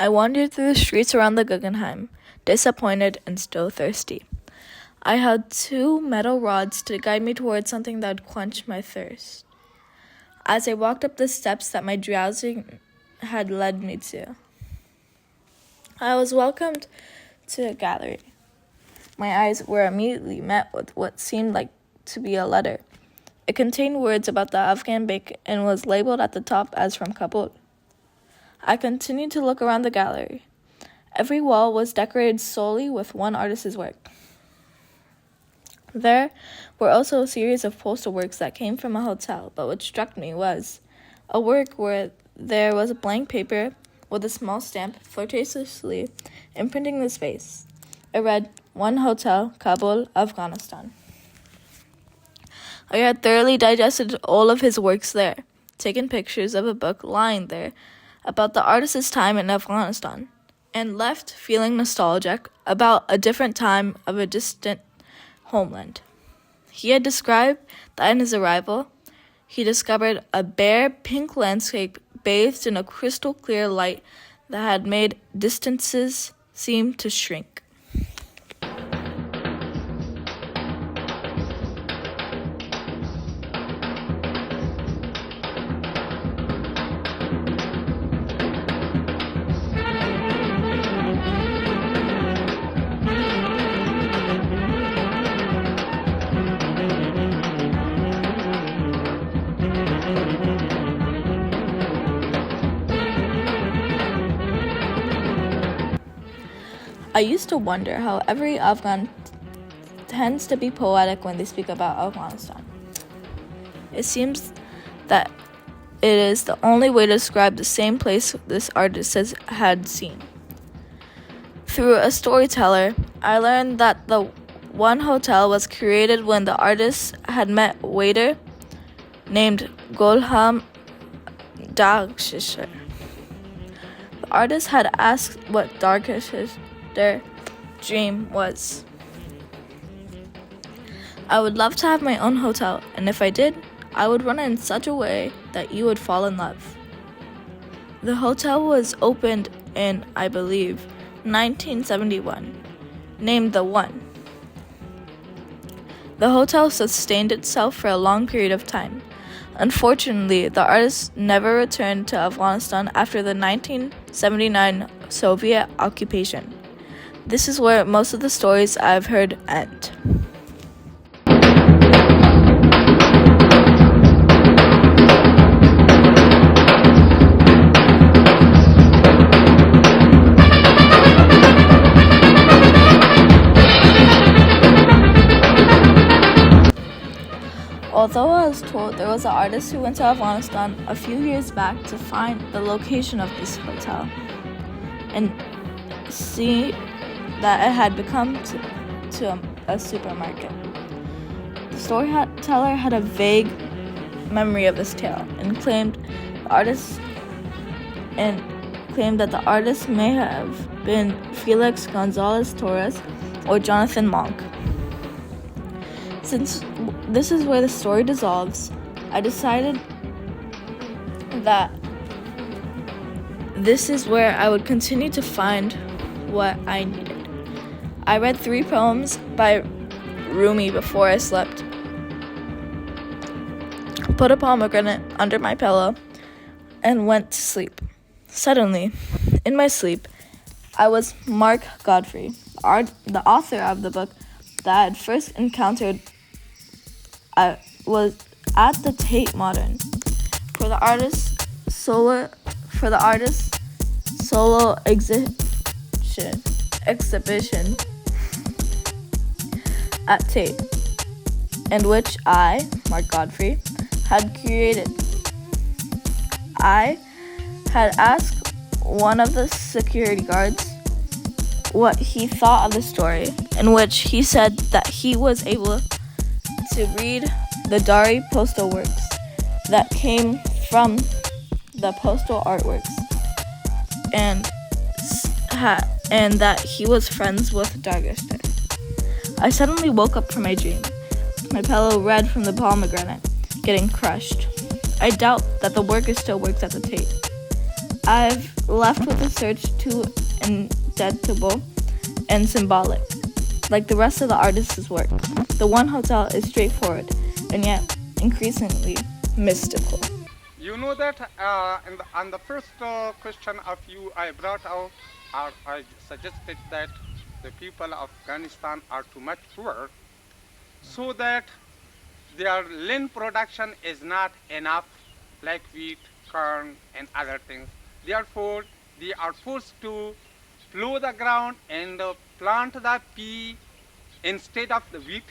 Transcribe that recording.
I wandered through the streets around the Guggenheim, disappointed and still thirsty. I held two metal rods to guide me towards something that would quench my thirst. As I walked up the steps that my drowsing had led me to, I was welcomed to a gallery. My eyes were immediately met with what seemed like to be a letter. It contained words about the Afghan Bank and was labeled at the top as from Kabul. I continued to look around the gallery. Every wall was decorated solely with one artist's work. There were also a series of postal works that came from a hotel, but what struck me was a work where there was a blank paper with a small stamp flirtatiously imprinting the space. It read, "One Hotel, Kabul, Afghanistan." I had thoroughly digested all of his works there, taken pictures of a book lying there about the artist's time in Afghanistan, and left feeling nostalgic about a different time of a distant homeland. He had described that in his arrival, he discovered a bare pink landscape bathed in a crystal clear light that had made distances seem to shrink. I used to wonder how every Afghan tends to be poetic when they speak about Afghanistan. It seems that it is the only way to describe the same place this artist had seen. Through a storyteller, I learned that the one hotel was created when the artist had met a waiter named Golham Dargishar. The artist had asked what Dargishar's dream was. I would love to have my own hotel, and if I did, I would run it in such a way that you would fall in love. The hotel was opened in, I believe, 1971, named The One. The hotel sustained itself for a long period of time. Unfortunately, the artist never returned to Afghanistan after the 1979 Soviet occupation. This is where most of the stories I've heard end. Although I was told there was an artist who went to Afghanistan a few years back to find the location of this hotel and see that it had become to a supermarket. The storyteller had a vague memory of this tale and claimed that the artist may have been Felix Gonzalez Torres or Jonathan Monk. Since this is where the story dissolves, I decided that this is where I would continue to find what I needed. I read 3 poems by Rumi before I slept, put a pomegranate under my pillow, and went to sleep. Suddenly, in my sleep, I was Mark Godfrey, the author of the book that I had first encountered. I was at the Tate Modern for the artist's solo exhibition at Tate, and which I, Mark Godfrey, had created. I had asked one of the security guards what he thought of the story, in which he said that he was able to read the Dari postal works that came from the postal artworks, and that he was friends with Dargishar. I suddenly woke up from my dream, my pillow red from the pomegranate, getting crushed. I doubt that the worker still works at the Tate. I've left with a search too indebtable and symbolic, like the rest of the artist's work. The one hotel is straightforward and yet increasingly mystical. You know that on the first question of you, I brought out, or I suggested that the people of Afghanistan are too much poor, so that their land production is not enough, like wheat, corn, and other things. Therefore, they are forced to plow the ground and plant the pea instead of the wheat,